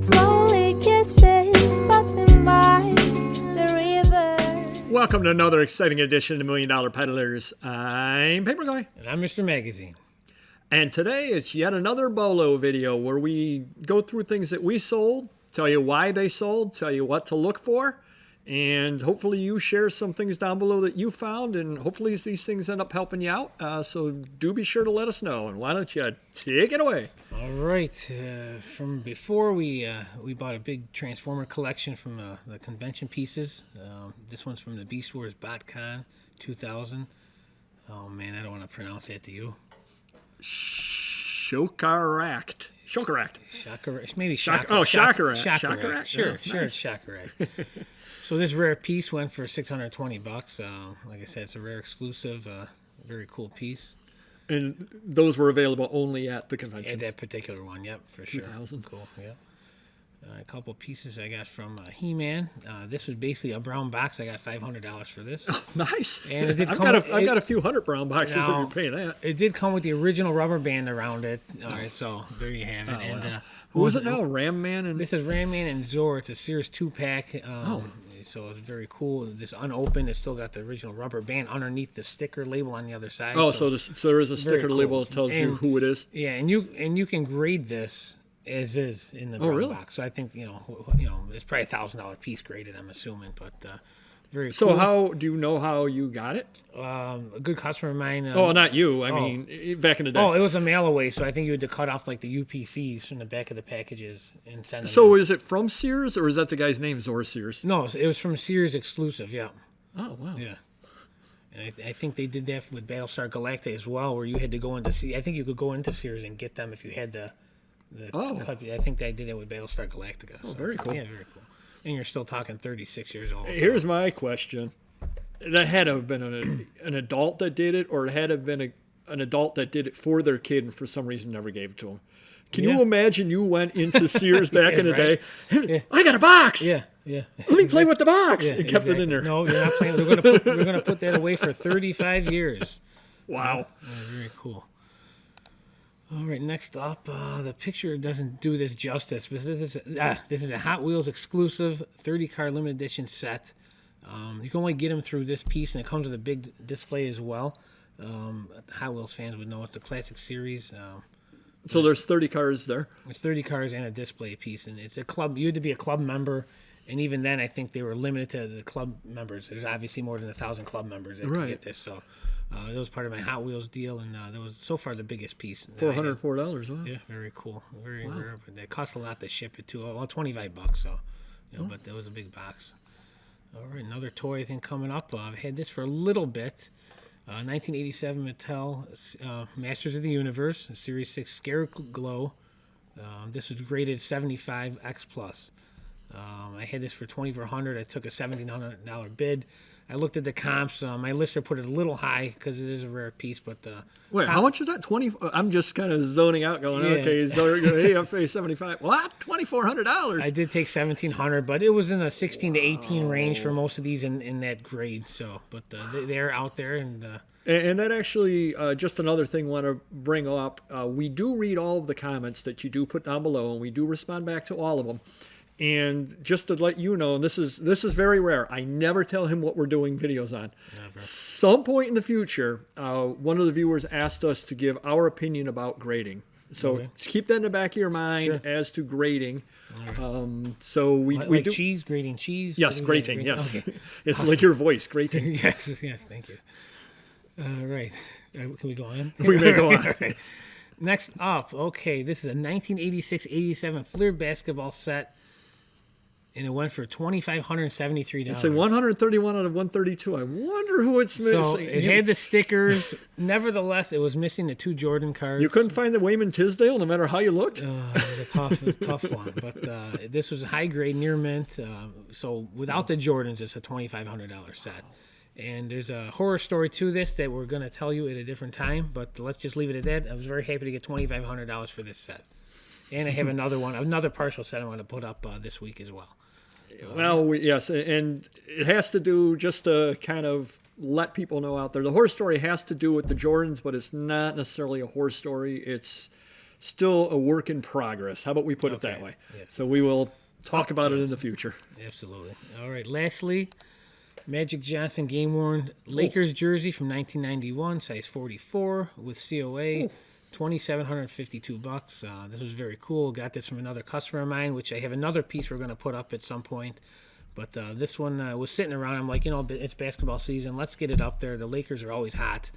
Slowly kisses busting by the river. Welcome to another exciting edition of Million Dollar Peddlers. I'm Paper Guy. And I'm Mr. Magazine. And today it's yet another BOLO video where we go through things that we sold, tell you why they sold, tell you what to look for, and hopefully you share some things down below that you found, and hopefully these things end up helping you out. So do be sure to let us know, and why don't you take it away? All right. From before, we bought a big Transformer collection from the convention pieces. This one's from the Beast Wars BotCon 2000. Oh, man, I don't want to pronounce that to you. Shokarakt. Maybe Shock- Shocker. oh, Shockaract. Shockaract. Sure, Yeah, sure, nice. it's Shockaract. So this rare piece went for $620. Like I said, it's a rare exclusive, very cool piece. And those were available only at the At conventions. that particular one, yep, for sure. 2000. Cool, yep. A couple pieces I got from He-Man. This was basically a brown box. I got $500 for this. Nice. And it did I've come got a few hundred brown boxes if Now, you're paying that. It did come with the original rubber band around it. All right, so there you have it. And Wow. Who is it now? Ram Man and This is Ram Man and Zor. It's a Sears 2-pack. So it's very cool. This unopened. It's still got the original rubber band underneath the sticker label on the other side. so there is a very sticker label cool. that tells you And- who it is. Yeah, and you can grade this as is in the brown really? box. So I think it's probably $1,000 piece graded. I'm assuming, but very So cool. how do you know how you got it? A good customer of mine. Oh, not you. I mean, back in the day. Oh, it was a mail away, so I think you had to cut off like the UPCs from the back of the packages and send them. So in. is it from Sears or is that the guy's name, Zora Sears? No, it was from Sears exclusive. Yeah, Oh, wow. yeah. And I think they did that with Battlestar Galactica as well, where you had to go into. I think you could go into Sears and get them if you had the. Cut. I think they did that with Battlestar Galactica. Oh, very cool. Yeah, very cool. And you're still talking 36 years old. Here's my question. That had to have been an adult that did it, or it had to have been an adult that did it for their kid and for some reason never gave it to him. Can you imagine you went into Sears back in the day? Yeah. I got a box. Yeah. Let me play with the box. Yeah, and kept it in there. No, you're not playing. We're gonna put that away for 35 years. Wow. Yeah, very cool. All right, next up, the picture doesn't do this justice. But this is a Hot Wheels exclusive 30-car limited edition set. You can only get them through this piece, and it comes with a big display as well. Hot Wheels fans would know it's a classic series. So there's 30 cars there. It's 30 cars and a display piece, and it's a club. You had to be a club member, and even then, I think they were limited to the club members. There's obviously more than 1,000 club members that could get this. So that was part of my Hot Wheels deal, and that was so far the biggest piece. $404. Wow. Yeah, very cool, very rare, but it cost a lot to ship it too. Well, $25, so but that was a big box. All right, another toy I think coming up. I've had this for a little bit. 1987 Mattel Masters of the Universe Series 6 Scare Glow. This was graded 75 X plus. I had this for $2,400. I took a $1,700 bid. I looked at the comps. My lister put it a little high because it is a rare piece. But Wait, how much is that? 20? I'm just kind of zoning out, going, Yeah. okay, so hey, I pay 75. What? $2,400? I did take $1,700, but it was in the 16 to 18 range for most of these in that grade. So, but they're out there and. And that actually, just another thing I want to bring up. We do read all of the comments that you do put down below, and we do respond back to all of them. And just to let you know, and this is very rare. I never tell him what we're doing videos on. Never. Some point in the future, one of the viewers asked us to give our opinion about grading. So just keep that in the back of your mind as to grading. So we like do cheese, grating cheese. Yes, grating. Yes, Okay. it's like your voice, grating. yes, thank you. Right. Can we go on? We may go on. Right. Next up, okay, this is a 1986-87 Fleer basketball set, and it went for $2,573. It's a 131 out of 132. I wonder who it's missing. So it had the stickers. Nevertheless, it was missing the 2 Jordan cards. You couldn't find the Wayman Tisdale, no matter how you looked. It was a tough one. But this was high grade, near mint. So without the Jordans, it's a $2,500 set. And there's a horror story to this that we're going to tell you at a different time, but let's just leave it at that. I was very happy to get $2,500 for this set. And I have another partial set I want to put up this week as well. Well, yes, and it has to do, just to kind of let people know out there, the horse story has to do with the Jordans, but it's not necessarily a horse story. It's still a work in progress. How about we put it that way? Yes. So we will talk about it in the future. Absolutely. All right. Lastly, Magic Johnson game worn Lakers jersey from 1991, size 44 with COA, $2,752. This was very cool. Got this from another customer of mine, which I have another piece we're going to put up at some point. But this one was sitting around. I'm like, it's basketball season. Let's get it up there. The Lakers are always hot,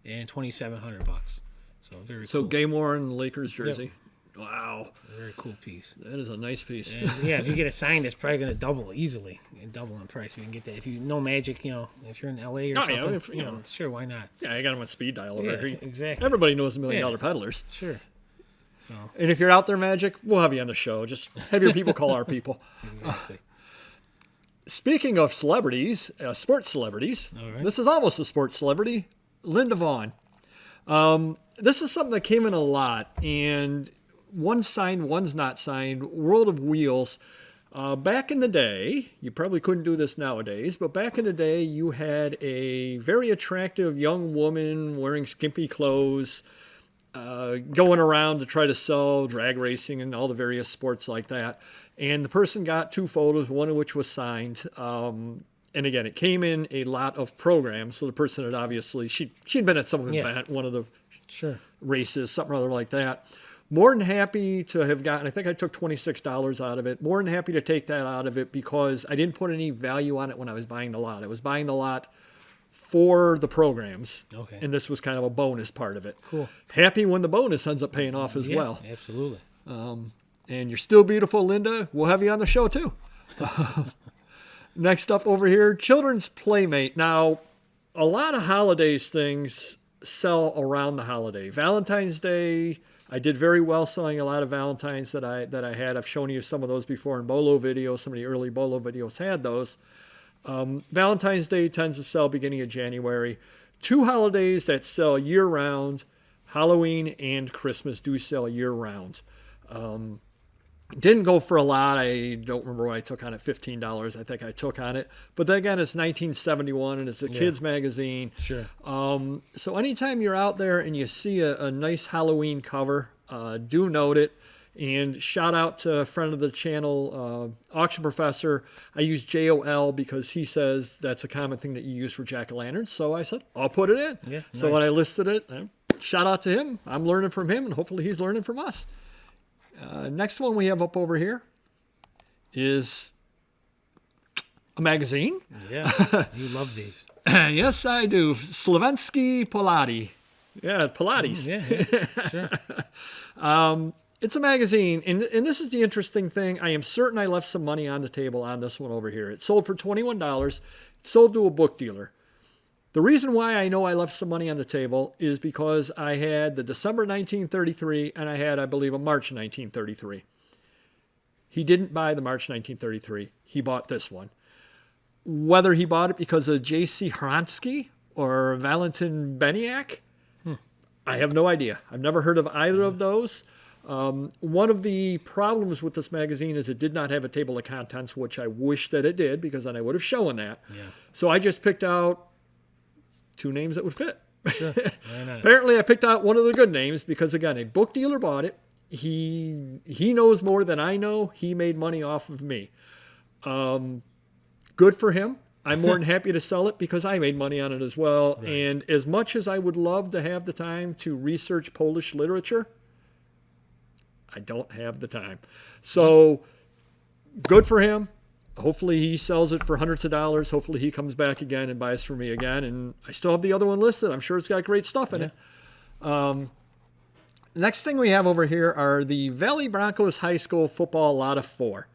and $2,700. So very So cool. game worn Lakers jersey. Yep. Wow. Very cool piece. That is a nice piece. And, yeah, if you get it signed, it's probably going to double easily. Double in price. You can get that. If you know Magic, if you're in LA or something, sure, why not? Yeah, I got them on speed dial over here. Exactly. Everybody knows $1 Million Peddlers. Sure. So. And if you're out there, Magic, we'll have you on the show. Just have your people call our people. Exactly. Speaking of celebrities, sports celebrities, All right. This is almost a sports celebrity, Linda Vaughn. This is something that came in a lot, and one's signed, one's not signed. World of Wheels. Back in the day, you probably couldn't do this nowadays, but back in the day, you had a very attractive young woman wearing skimpy clothes, going around to try to sell drag racing and all the various sports like that. And the person got 2 photos, one of which was signed. And again, it came in a lot of programs. So the person had obviously, she'd been at some event, one of the races, something or other like that. More than happy to have gotten, I think I took $26 out of it. More than happy to take that out of it because I didn't put any value on it when I was buying the lot. I was buying the lot for the programs. Okay. And this was kind of a bonus part of it. Cool. Happy when the bonus ends up paying off as well. Absolutely. And you're still beautiful, Linda. We'll have you on the show too. Next up over here, Children's Playmate. Now, a lot of holidays things sell around the holiday. Valentine's Day, I did very well selling a lot of Valentines that I had. I've shown you some of those before in BOLO videos. Some of the early BOLO videos had those. Valentine's Day tends to sell beginning of January. 2 holidays that sell year-round, Halloween and Christmas do sell year-round. Didn't go for a lot. I don't remember what I took on it, $15 I think I took on it. But then again, it's 1971 and it's a kids magazine. Sure. So anytime you're out there and you see a nice Halloween cover, do note it. And shout out to a friend of the channel, Auction Professor. I use JOL because he says that's a common thing that you use for jack-o'-lanterns. So I said, I'll put it in. Yeah, so when I listed it, shout out to him. I'm learning from him, and hopefully he's learning from us. Next one we have up over here is a magazine. Yeah, you love these. Yes, I do. Slavensky Pilates. Yeah, Pilates. Sure. It's a magazine, and this is the interesting thing. I am certain I left some money on the table on this one over here. It sold for $21. It sold to a book dealer. The reason why I know I left some money on the table is because I had the December 1933 and I had, I believe, a March 1933. He didn't buy the March 1933. He bought this one. Whether he bought it because of J.C. Hronsky or Valentin Beniak, I have no idea. I've never heard of either of those. One of the problems with this magazine is it did not have a table of contents, which I wish that it did because then I would have shown that. Yeah. So I just picked out 2 names that would fit. Sure. Why not? Apparently I picked out one of the good names because, again, a book dealer bought it. He knows more than I know. He made money off of me. Good for him. I'm more than happy to sell it because I made money on it as well. Right. And as much as I would love to have the time to research Polish literature, I don't have the time. So good for him. Hopefully he sells it for hundreds of dollars. Hopefully he comes back again and buys from me again. And I still have the other one listed. I'm sure it's got great stuff in it. Next thing we have over here are the Valley Broncos High School Football Lot of 4.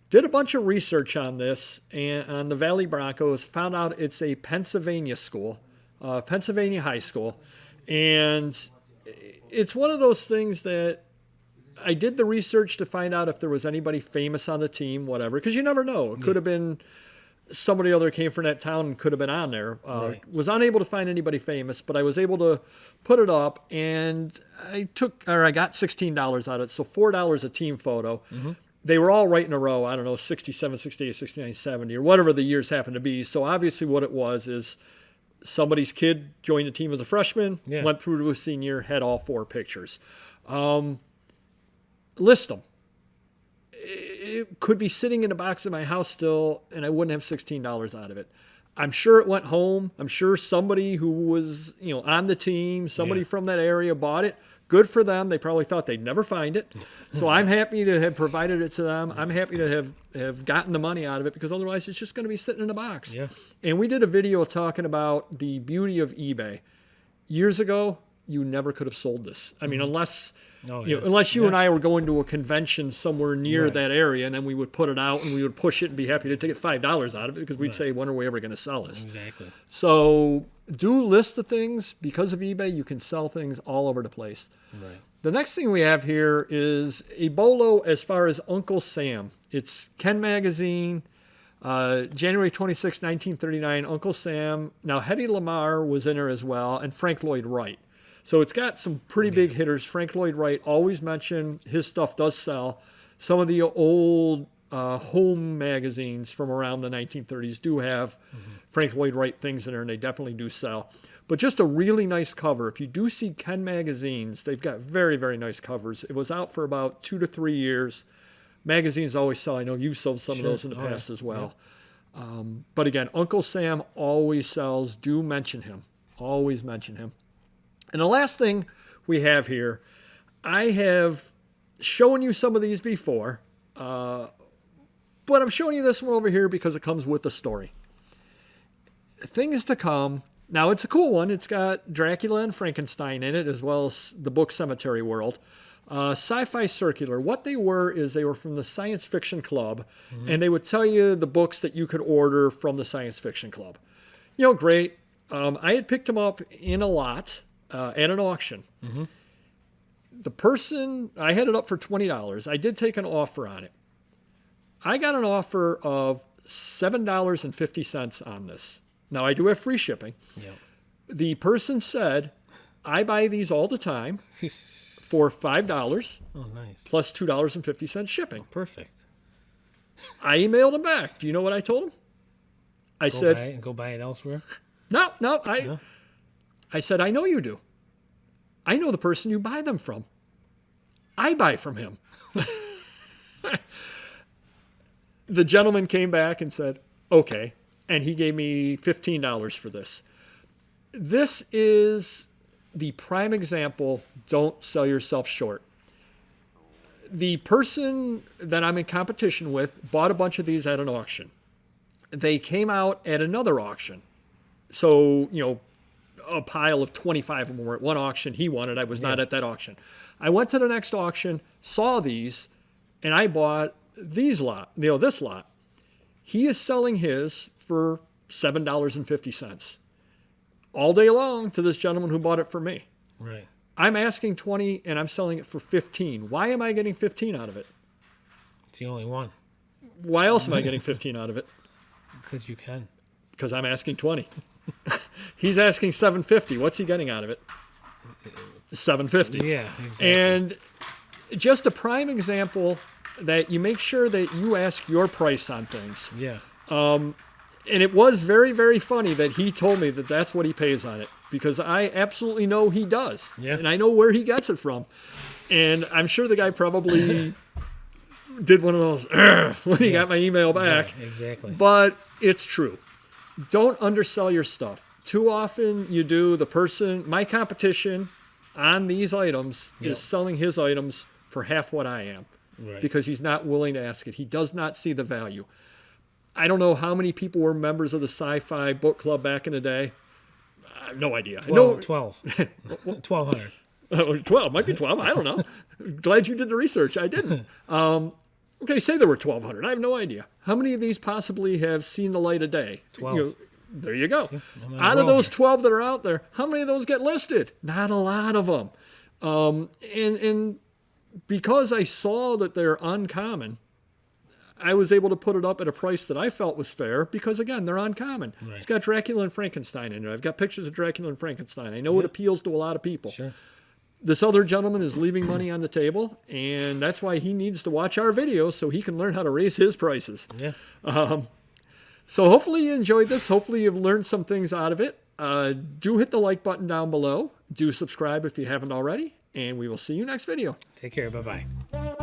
Did a bunch of research on this and on the Valley Broncos. Found out it's a Pennsylvania school, Pennsylvania high school. And it's one of those things that I did the research to find out if there was anybody famous on the team, whatever, because you never know. It could have been somebody other came from that town and could have been on there. Right. Was unable to find anybody famous, but I was able to put it up, and I got $16 out of it, so $4 a team photo. they were all right in a row. I don't know, 67, 68, 69, 70, or whatever the years happened to be. So obviously what it was is somebody's kid joined the team as a freshman, went through to a senior, had all 4 pictures. List them. It could be sitting in a box in my house still, and I wouldn't have $16 out of it. I'm sure it went home. I'm sure somebody who was, on the team, somebody from that area bought it. Good for them. They probably thought they'd never find it. So I'm happy to have provided it to them. I'm happy to have gotten the money out of it, because otherwise it's just going to be sitting in a box. Yeah. And we did a video talking about the beauty of eBay. Years ago, you never could have sold this. I mean, unless you and I were going to a convention somewhere near that area, and then we would put it out and we would push it and be happy to take $5 out of it, because we'd say, when are we ever going to sell this? Exactly. So do list the things. Because of eBay, you can sell things all over the place. Right. The next thing we have here is a BOLO as far as Uncle Sam. It's Ken Magazine, January 26, 1939, Uncle Sam. Now, Hedy Lamarr was in her as well, and Frank Lloyd Wright. So it's got some pretty big hitters. Frank Lloyd Wright, always mentioned, his stuff does sell. Some of the old home magazines from around the 1930s do have Frank Lloyd Wright things in there, and they definitely do sell. But just a really nice cover. If you do see Ken magazines, they've got very, very nice covers. It was out for about 2 to 3 years. Magazines always sell. I know you've sold some of those in the past as well. Yeah. But again, Uncle Sam always sells. Do mention him. Always mention him. And the last thing we have here, I have shown you some of these before, but I'm showing you this one over here because it comes with the story. Things to come. Now, it's a cool one. It's got Dracula and Frankenstein in it, as well as the book Cemetery World. Sci-Fi Circular. What they were is they were from the Science Fiction Club, and they would tell you the books that you could order from the Science Fiction Club. Great. I had picked them up in a lot. At an auction. The person, I had it up for $20. I did take an offer on it. I got an offer of $7.50 on this. Now, I do have free shipping. Yep. The person said, I buy these all the time for $5 nice. plus $2.50 shipping. Perfect. I emailed him back. Do you know what I told him? I said, go buy it elsewhere? No. I said, I know you do. I know the person you buy them from. I buy from him. The gentleman came back and said, okay. And he gave me $15 for this. This is the prime example. Don't sell yourself short. The person that I'm in competition with bought a bunch of these at an auction. They came out at another auction. So, a pile of 25 of them were at one auction. He won it. I was not at that auction. I went to the next auction, saw these, and I bought this lot. He is selling his for $7.50 all day long to this gentleman who bought it for me. Right. I'm asking 20 and I'm selling it for 15. Why am I getting 15 out of it? It's the only one. Why else am I getting 15 out of it? Because you can. Because I'm asking 20. He's asking $7.50. What's he getting out of it? $7.50. Yeah, exactly. And just a prime example that you make sure that you ask your price on things. Yeah. And it was very, very funny that he told me that that's what he pays on it, because I absolutely know he does. Yeah. And I know where he gets it from. And I'm sure the guy probably did one of those when he got my email back. Yeah, exactly. But it's true. Don't undersell your stuff. Too often you do. My competition on these items is selling his items for half what I am. Right. Because he's not willing to ask it. He does not see the value. I don't know how many people were members of the Sci-Fi Book Club back in the day. I have no idea. 12. 1,200. 12. Might be 12. I don't know. Glad you did the research. I didn't. Okay, say there were 1,200. I have no idea. How many of these possibly have seen the light of day? 12. There you go. Out of those 12 that are out there, how many of those get listed? Not a lot of them. And because I saw that they're uncommon, I was able to put it up at a price that I felt was fair because, again, they're uncommon. Right. It's got Dracula and Frankenstein in it. I've got pictures of Dracula and Frankenstein. I know it appeals to a lot of people. Sure. this other gentleman is leaving money on the table, and that's why he needs to watch our videos so he can learn how to raise his prices. Yeah. So hopefully you enjoyed this. Hopefully you've learned some things out of it. Do hit the like button down below. Do subscribe if you haven't already, and we will see you next video. Take care. Bye-bye.